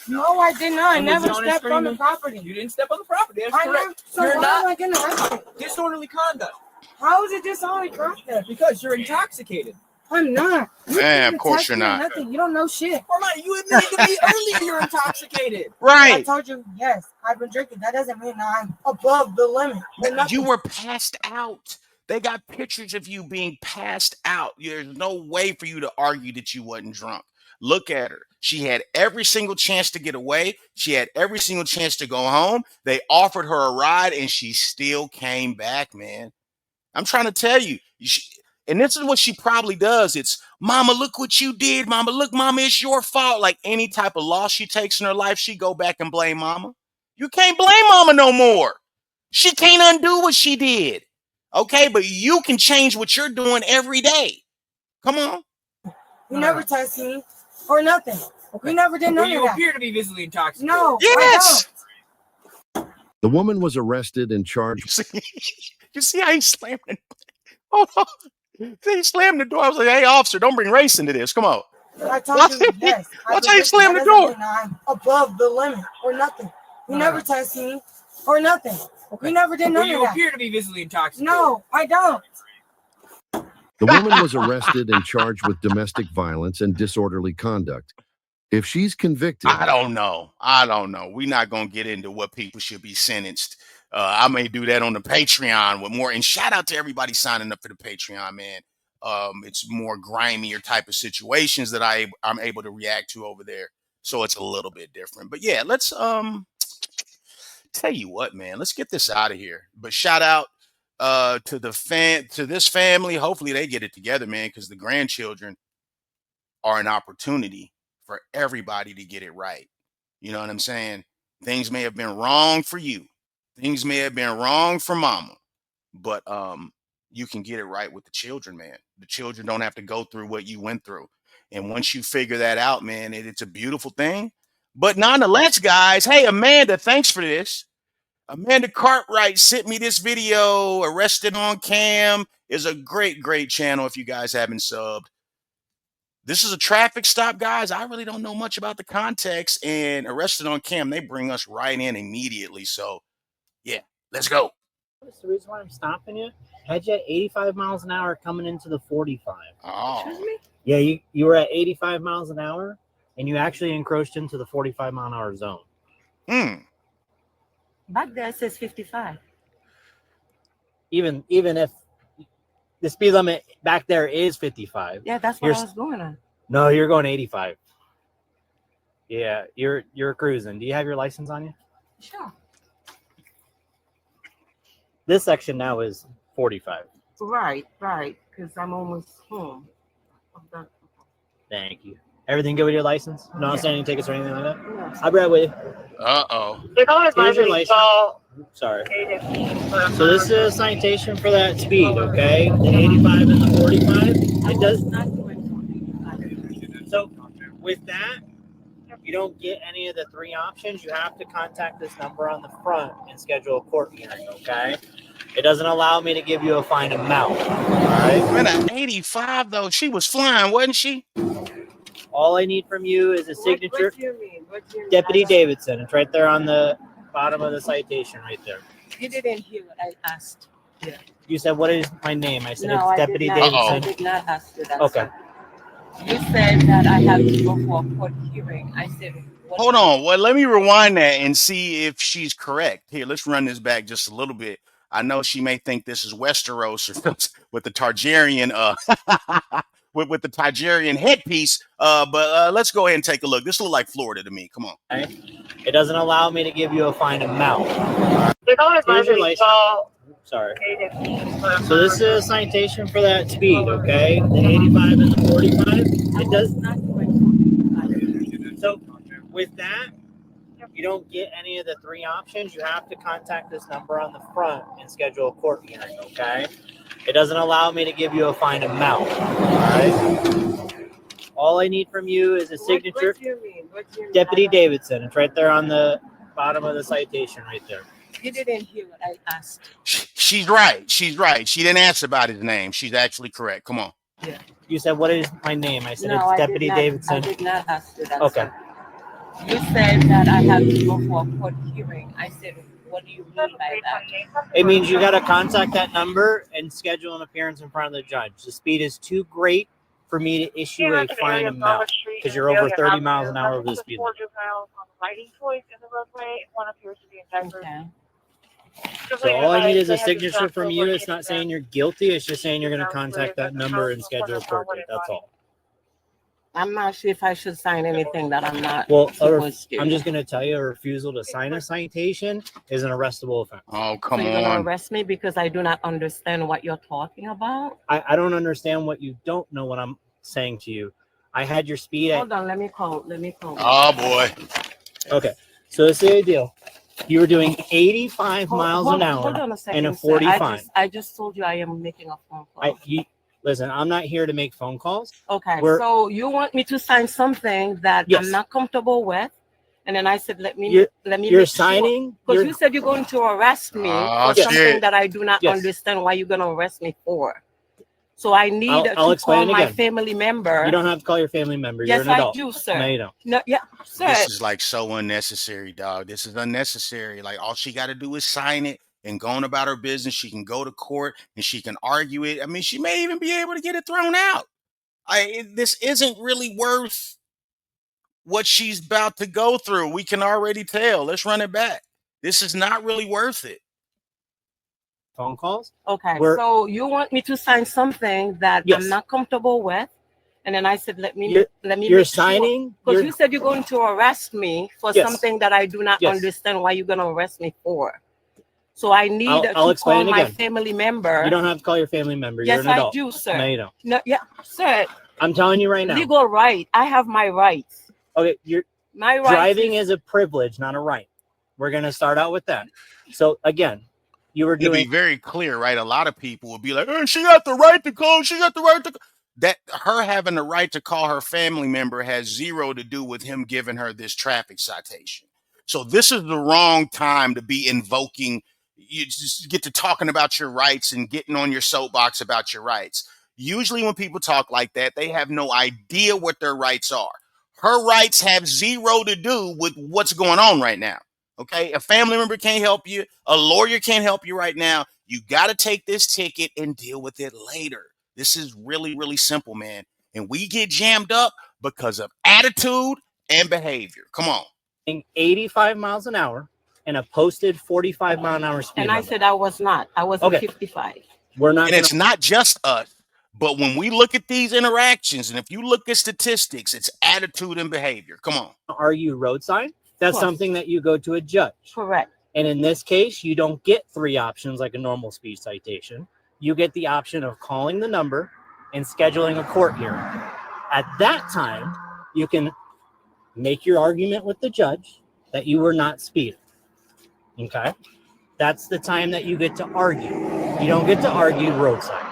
No, I did not. I And never was yelling and stepped on the screaming? property. You didn't step on the property. That's I never. correct. So You're why not am I getting arrested? disorderly conduct How is it disorderly conduct? because you're intoxicated. I'm not. You Man, can't of course text you're me or not. Nothing. You don't know shit. Armani, you admitted to me earlier you're intoxicated. I Right. told you, yes, I've been drinking. That doesn't mean I'm above the limit. You were passed out. They got pictures of you being passed out. There's no way for you to argue that you wasn't drunk. Look at her. She had every single chance to get away. She had every single chance to go home. They offered her a ride and she still came back, man. I'm trying to tell you. And this is what she probably does. It's, mama, look what you did. Mama, look, mama, it's your fault. Like any type of loss she takes in her life, she go back and blame mama. You can't blame mama no more. She can't undo what she did. Okay, but you can change what you're doing every day. Come on. You never texted me or nothing. Okay. You never did none You of that. appear to be visibly intoxicated. No. Yes. The woman was arrested and charged. You see how he slammed it? Hold on. He slammed the door. I was like, hey, officer, don't bring race into this. Come on. I told you, yes. Watch how he slammed the door. I'm above the limit or nothing. You never texted me or nothing. Okay. You never did none of that. You appear to be visibly intoxicated. No, I don't. The woman was arrested and charged with domestic violence and disorderly conduct. If she's convicted, I don't know. We're not going to get into what people should be sentenced. I may do that on the Patreon with more. And shout out to everybody signing up for the Patreon, man. It's more grimier type of situations that I'm able to react to over there. So it's a little bit different. But yeah, let's tell you what, man. Let's get this out of here. But shout out to this family. Hopefully they get it together, man, because the grandchildren are an opportunity for everybody to get it right. You know what I'm saying? Things may have been wrong for you. Things may have been wrong for mama, but you can get it right with the children, man. The children don't have to go through what you went through. And once you figure that out, man, it's a beautiful thing. But nonetheless, guys, hey, Amanda, thanks for this. Amanda Cartwright sent me this video. Arrested on Cam is a great, great channel if you guys haven't subbed. This is a traffic stop, guys. I really don't know much about the context. And Arrested on Cam, they bring us right in immediately. So, yeah, let's go. That's the reason why I'm stopping you. Had you at 85 miles an hour coming into the 45. Oh. Excuse me? Yeah, you were at 85 miles an hour, and you actually encroached into the 45 mile an hour zone. Back there it says 55. Even if the speed limit back there is 55. Yeah, that's what I was going on. No, you're going 85. Yeah, you're cruising. Do you have your license on you? Sure. This section now is 45. Right, because I'm almost home. Thank you. Everything good with your license? No outstanding tickets or anything like that? No. I'll be right with you. Uh-oh. Here's your license. Sorry. So this is a citation for that speed, okay? The 85 and the 45. It does not. So with that, you don't get any of the three options. You have to contact this number on the front and schedule a court hearing, okay? It doesn't allow me to give you a fine amount. All right. Man, at 85 though, she was flying, wasn't she? All I need from you is a signature. What do you mean? Deputy Davidson. It's right there on the bottom of the citation right there. You didn't hear what I asked. Yeah. You said, what is my name? I said, No, it's Deputy Davidson. I did not ask you that. Okay. You said that I have to go for a court hearing. I said, hold on. Well, let me rewind that and see if she's correct. Here, let's run this back just a little bit. I know she may think this is Westeros or with the Targaryen with the Targaryen headpiece. But let's go ahead and take a look. This looks like Florida to me. Come on. Okay. It doesn't allow me to give you a fine amount. Here's your license. Sorry. So this is a citation for that speed, okay? The 85 and the 45. It does not. So with that, you don't get any of the three options. You have to contact this number on the front and schedule a court hearing, okay? It doesn't allow me to give you a fine amount, all right? All I need from you is a signature. What do you mean? Deputy Davidson. It's right there on the bottom of the citation right there. You didn't hear what I asked. She's right. She's right. She didn't ask about his name. She's actually correct. Come on. Yeah. You said, what is my name? I said, No, it's Deputy Davidson. I did not ask you that. Okay. You said that I have to go for a court hearing. I said, what do you mean by that? It means you got to contact that number and schedule an appearance in front of the judge. The speed is too great for me to issue a fine amount because you're over 30 miles an hour over the speed limit. Okay. So all I need is a signature from you. It's not saying you're guilty. It's just saying you're going to contact that number and schedule a court date. That's all. I'm not sure if I should sign anything that I'm not supposed to. I'm just going to tell you a refusal to sign a citation is an arrestable offense. Oh, come on. So you're going to arrest me because I do not understand what you're talking about? I don't understand what you don't know what I'm saying to you. I had your speed. Hold on. Let me call. Oh, boy. Okay. So this is the deal. You were doing 85 miles an hour hold on a second, and a 45. I just told you I am making a phone call. Listen, I'm not here to make phone calls. Okay, so you want me to sign something that I'm not comfortable with, and then I said, let me. You're signing because you said you're going to arrest me for something that I do not understand why you're going to arrest me for. So I need to call my family member. You don't have to call your family member. Yes, You're an adult. I do, sir. No, you don't. No, yeah, sir. This is like so unnecessary, dog. This is unnecessary. Like all she got to do is sign it and go on about her business. She can go to court and she can argue it. I mean, she may even be able to get it thrown out. This isn't really worth what she's about to go through. We can already tell. Let's run it back. This is not really worth it. Phone calls? Okay, so you want me to sign something that I'm not comfortable with, and then I said, let me. You're signing because you said you're going to arrest me for something that I do not understand why you're going to arrest me for. So I need to call my family member. You don't have to call your family member. Yes, You're an adult. I do, sir. No, you don't. No, yeah, sir. I'm telling you right now. Legal right. I have my rights. Okay, my rights. Driving is a privilege, not a right. We're gonna start out with that. So again, you were doing. To be very clear, right? A lot of people will be like, "Hey, she got the right to call. She got the right to." That her having the right to call her family member has zero to do with him giving her this traffic citation. So this is the wrong time to be invoking. You just get to talking about your rights and getting on your soapbox about your rights. Usually when people talk like that, they have no idea what their rights are. Her rights have zero to do with what's going on right now. Okay, a family member can't help you. A lawyer can't help you right now. You got to take this ticket and deal with it later. This is really, really simple, man. And we get jammed up because of attitude and behavior. Come on. 85 miles an hour and a posted 45 mile an hour speed limit. I said I was not. I was 55. We're not. And it's not just us. But when we look at these interactions, and if you look at statistics, it's attitude and behavior. Come on. Argue road sign. That's something that you go to a judge. Correct. And in this case, you don't get three options like a normal speed citation. You get the option of calling the number and scheduling a court hearing. At that time, you can make your argument with the judge that you were not speeding. Okay? That's the time that you get to argue. You don't get to argue road sign.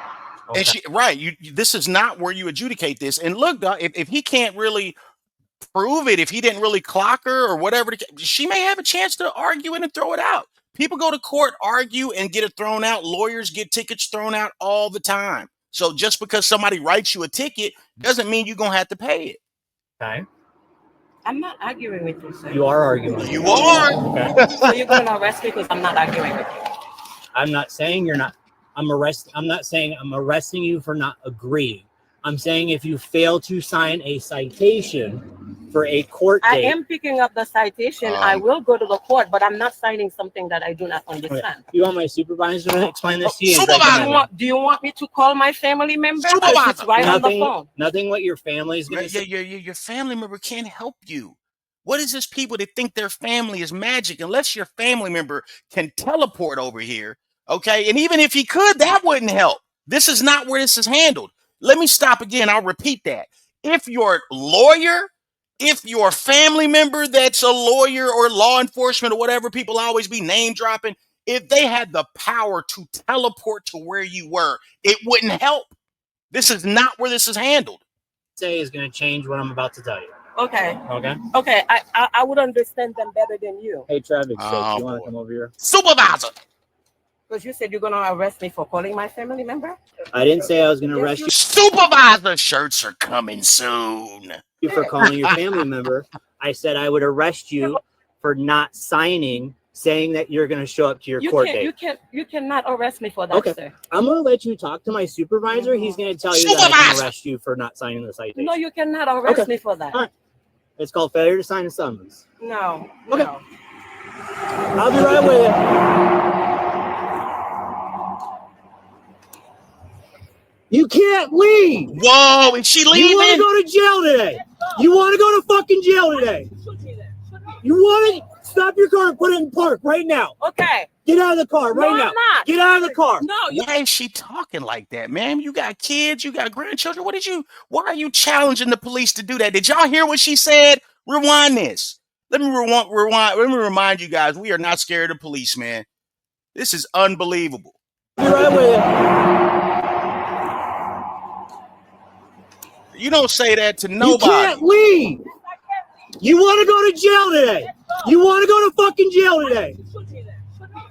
Okay. And this is not where you adjudicate this. And look, if he can't really prove it, if he didn't really clock her or whatever, she may have a chance to argue it and throw it out. People go to court, argue, and get it thrown out. Lawyers get tickets thrown out all the time. So just because somebody writes you a ticket doesn't mean you're going to have to pay it. Okay. I'm not arguing with you, sir. You are arguing. You are. Okay. So you're going to arrest me because I'm not arguing with you. I'm not saying you're not. I'm not saying I'm arresting you for not agreeing. I'm saying if you fail to sign a citation for a court date. I am picking up the citation. I will go to the court, but I'm not signing something that I do not understand. Okay. You want my supervisor to explain this to you? Do you want me to call my family member? It's right on the phone. Nothing what your family is going to say. Your family member can't help you. What is this people that think their family is magic? Unless your family member can teleport over here, Okay. And even if he could, that wouldn't help. This is not where this is handled. Let me stop again. I'll repeat that. If your lawyer, if your family member that's a lawyer or law enforcement or whatever, people always be name dropping, if they had the power to teleport to where you were, it wouldn't help. This is not where this is handled. Say is going to change what I'm about to tell you. Okay. Okay. Okay. I would understand them better than you. Hey, Travis, Oh, you want boy. to come over here? Supervisor. Because you said you're gonna arrest me for calling my family member. I didn't say I was going to arrest you Supervisor shirts are coming soon. for calling your family member. I said I would arrest you for not signing, saying that you're going to show up to your court date. You cannot arrest me for that, Okay. sir. I'm going to let you talk to my supervisor. He's going to tell you that I can arrest you for not signing the citation. No, you cannot arrest me for that. All right. It's called failure to sign a summons. No. Okay. No. I'll be right with you. You can't leave. Whoa, is she leaving? You want to go to jail today? You want to go to fucking jail today? You want to stop your car and put it in park right now? Okay. Get out of the car right now. I'm not. Get out of the car. No. Why is she talking like that, man? You got kids, you got grandchildren. Why are you challenging the police to do that? Did y'all hear what she said? Rewind this. Let me remind you guys, we are not scared of police, man. This is unbelievable. Be right with you. You don't say that to nobody. You can't leave. You want to go to jail today? You want to go to fucking jail today?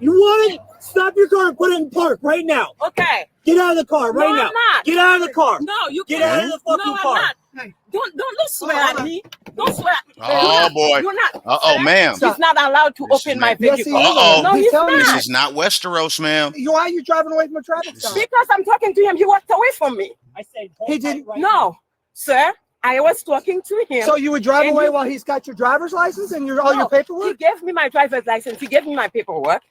You want to stop your car and put it in park right now? Okay. Get out of the car right now. I'm not. Get out of the car. No, you Get can't. out of the fucking no, car. I'm not. Don't swear at me. Don't swear. Oh, boy. You're not. Uh-oh, ma'am. He's not allowed to This is open my not- vehicle. Uh-oh. No, he's not. This is not Westeros, ma'am. Why are you driving away from a traffic stop? Because I'm talking to him. He walked away from me. I said, He didn't. No, sir. I was talking to him. So you would drive and away he- while he's got your driver's license and all your He paperwork? gave me my driver's license. He gave me my paperwork.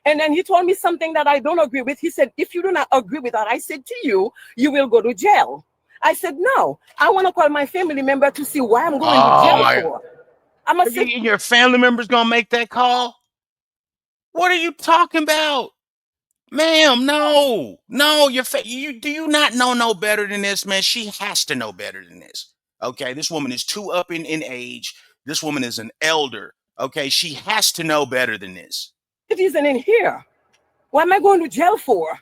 And then he told me something that I don't agree with. He said, if you do not agree with that, I said to you, you will go to jail. I said, no, I want to call my family member to see why I'm going to jail for. I'm a Your family member's gonna make that call? What are you talking about? Ma'am, no. Do you not know no better than this, man? She has to know better than this. Okay, this woman is too up in age. This woman is an elder. Okay, she has to know better than this. It isn't in here. What am I going to jail for?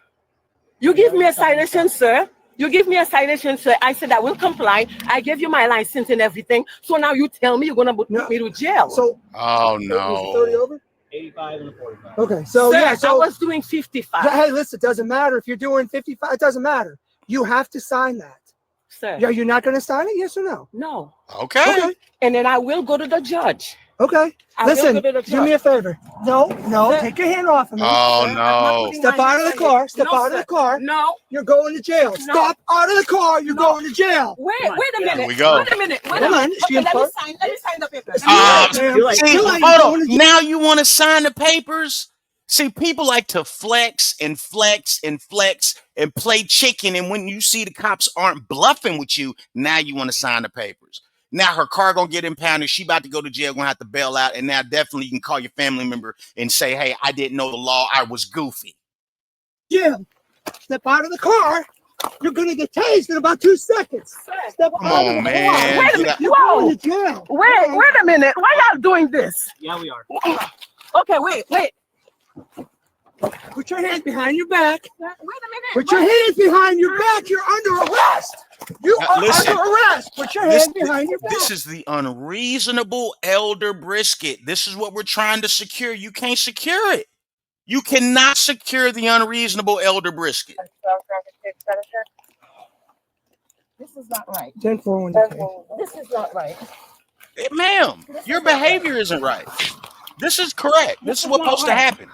You give me a citation, sir. You give me a citation, sir. I said I will comply. I gave you my license and everything. So now you tell me you're gonna put me to jail. So oh was it 30 no. over? 85 and a 45. Okay, so Sir, yeah, so I was doing 55. Hey, listen, it doesn't matter if you're doing 55. It doesn't matter. You have to sign that. Sir. Yeah, you're not going to sign it? Yes or no? No. Okay. And then I will go to the judge. Okay. I will Listen, go to the do me a judge. favor. No, Sir. take your hand off of me. Oh Sir, I'm not no. putting Step my out of hand the on car. you. Step No, out of sir. the car. No. You're going to jail. No. Step out of the car. You're No. going to jail. Wait a minute. Here we go. Wait a minute. Wait a Come on, minute. she Okay, let me in sign the papers. See, You're like, hold going on. to Now you want to sign the papers? See, people like to flex and flex and flex and play chicken. And when you see the cops aren't bluffing with you, now you want to sign the papers. Now her car gonna get impounded. She about to go to jail, gonna have to bail out. And now definitely you can call your family member and say, hey, I didn't know the law. I was goofy. jail. Step out of the car. You're going to get tased in about 2 seconds. Step Come out on, of the man. car. Wait a minute. You're Whoa. going to jail. Wait a minute. Why y'all doing this? Yeah, we are. Okay, wait. Put your hands behind your back. Wait a minute. Put your hands behind your back. You're under arrest. You are listen. under arrest. Put your hands behind your back. This is the unreasonable elder brisket. This is what we're trying to secure. You can't secure it. You cannot secure the unreasonable elder brisket. This is not right. 10-4-1. This is not right. Hey, ma'am, your behavior isn't right. This is correct. This is what's supposed to happen.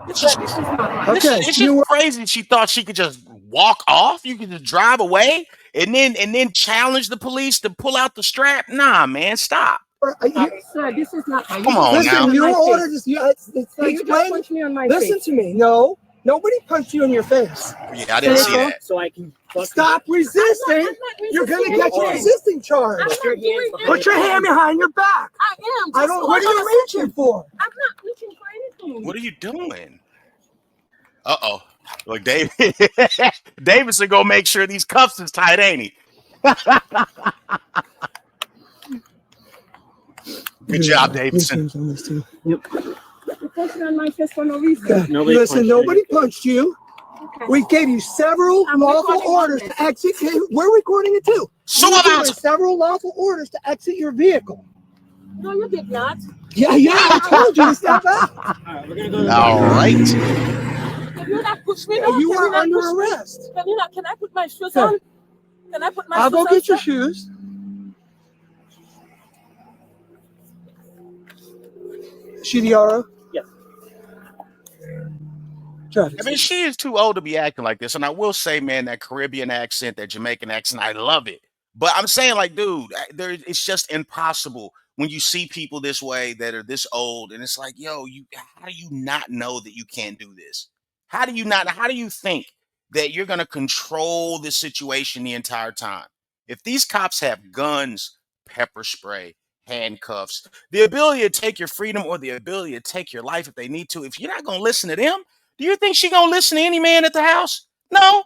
It's just, Okay, it's just crazy. She thought she could just walk off. You could just drive away and then challenge the police to pull out the strap. Nah, man, stop. Sir, this is not right. Come on Listen, now. you ordered this. It's You just explain. punched me on my Listen face. to me. No, nobody punched you in your face. Yeah, I didn't see that. So I can Stop resisting. You're going to get your resisting charge. I'm not doing Put your hand behind your back. I am. I don't. What are you reaching for? I'm not reaching for anything. What are you doing? Uh-oh. Look, Davidson gonna make sure these cuffs is tight, ain't he? Good job, Davidson. You punched me on my face for no reason. Okay. Listen, nobody punched you. We gave you several lawful orders to exit. We're recording it too. So we gave several lawful orders to exit your vehicle. No, you did not. Yeah, I told you to step out. All right. Can you not push me? You are under arrest. Can you not? Can I put my shoes on? Can I put my I'll shoes on? go get your shoes. Shidiara? Yes. Traffic. I mean, she is too old to be acting like this. And I will say, man, that Caribbean accent, that Jamaican accent, I love it. But I'm saying, like, dude, it's just impossible when you see people this way that are this old. And it's like, yo, how do you not know that you can't do this? How do you think that you're going to control the situation the entire time? If these cops have guns, pepper spray, handcuffs, the ability to take your freedom or the ability to take your life if they need to, if you're not going to listen to them, do you think she going to listen to any man at the house? No.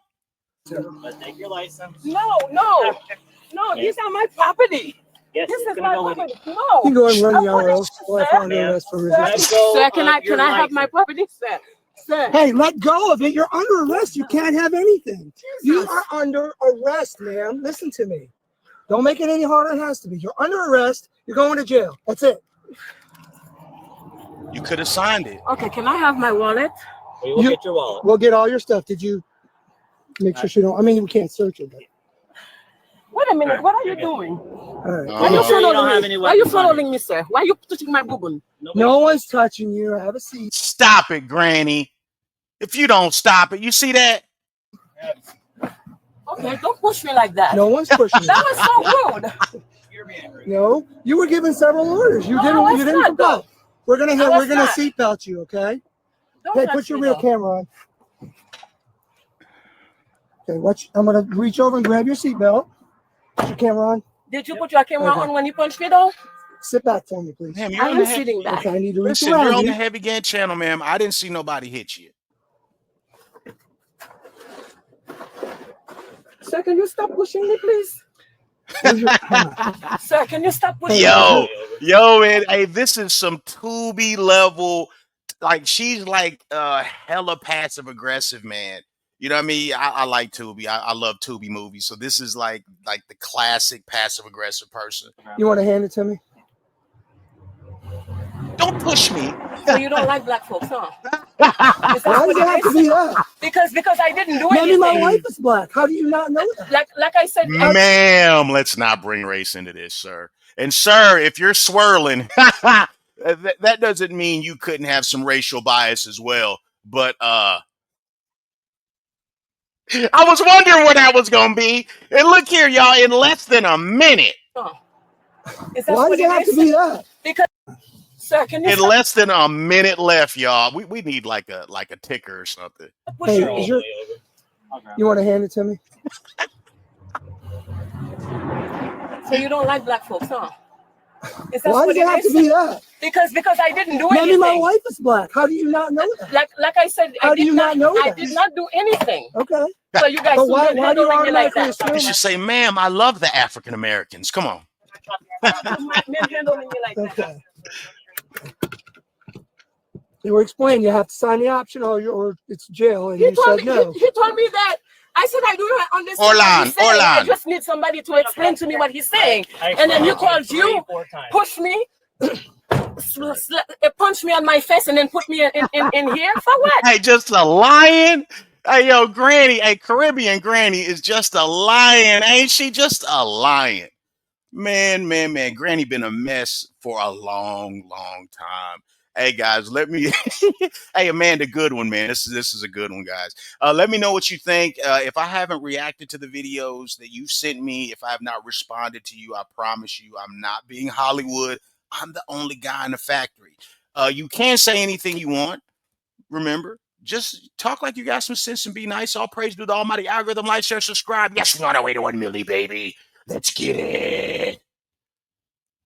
Take your license. No, these are my property. Yes, This is gonna my go with- property. You No. can go and run the RO. Sir, Sir, can I have my property, sir? Sir. Hey, let go of it. You're under arrest. You can't have anything. You are under arrest, ma'am. Listen to me. Don't make it any harder than it has to be. You're under arrest. You're going to jail. That's it. You could have signed it. Okay, can I have my wallet? We will get your wallet. We'll get all your stuff. Did you make sure she don't? I mean, we can't search it. But. Wait a minute. What are you doing? All right. Why are you following me? Why are you following me, sir? Why are you touching my boob? No one's touching you. Have a seat. Stop it, Granny. If you don't stop it, you see that? Okay, don't push me like that. No one's pushing you. That was so rude. No, you were given several orders. You No, I was didn't not, comply. though. We're gonna I was not. seatbelt you, okay? Don't Hey, touch put your me, rear though. camera on. Okay, watch. I'm gonna reach over and grab your seatbelt. Put your camera on. Did you put your camera Okay. on when you punched me, though? Sit back for me, please. Ma'am, I on am the sitting back. Okay, I need to reach Listen, around you're on you. the Heavy Gantt channel, ma'am. I didn't see nobody hit you. Sir, can you stop pushing me, please? Sir, can you stop pushing Yo, me? man, hey, this is some Tubi level. Like, she's like hella passive aggressive, man. You know what I mean? I like Tubi. I love Tubi movies. So this is like the classic passive aggressive person. You want to hand it to me? Don't push me. So you don't like black folks, huh? Is that Why what does it have it to is? be that? Because I didn't do Maybe anything. my wife is black. How do you not know that? Like I said, Ma'am, let's not bring race into this, sir. And sir, if you're swirling, that doesn't mean you couldn't have some racial bias as well. But I was wondering where that was gonna be. And look here, y'all, in less than a minute. Is that Why what does it have to be that? Because, sir, can you In stop less than a minute left, y'all. We need like a ticker or something. pushing Hey, me? you want to hand it to me? So you don't like black folks, huh? Is that Why what does it have it to is? be that? Because I didn't do Maybe anything. my wife is black. How do you not know that? Like I said, How do you not know I that? did not do anything. Okay. So you guys But why shouldn't do you handling me like automatically that. You should say, ma'am, I love the African Americans. Come on. Men handling me like that. Okay. They were explaining you have to sign the option or it's jail, and He you told said me. no. He told me that. I said I do not understand what he's saying. I Orlan. just need somebody to explain to me what he's saying. And then you called you, push me, punch me on my face, and then put me in here for what? Hey, just a lion. Hey, yo, Granny. Hey, Caribbean Granny is just a lion, ain't she? Just a lion. Man. Granny been a mess for a long time. Hey, guys, let me... Hey, Amanda, good one, man. This is a good one, guys. Let me know what you think. If I haven't reacted to the videos that you sent me, if I have not responded to you, I promise you I'm not being Hollywood. I'm the only guy in the factory. You can say anything you want. Remember, just talk like you got some sense and be nice. All praise to the almighty algorithm. Like, share, subscribe. Yes, we on our way to 1 million, baby. Let's get it.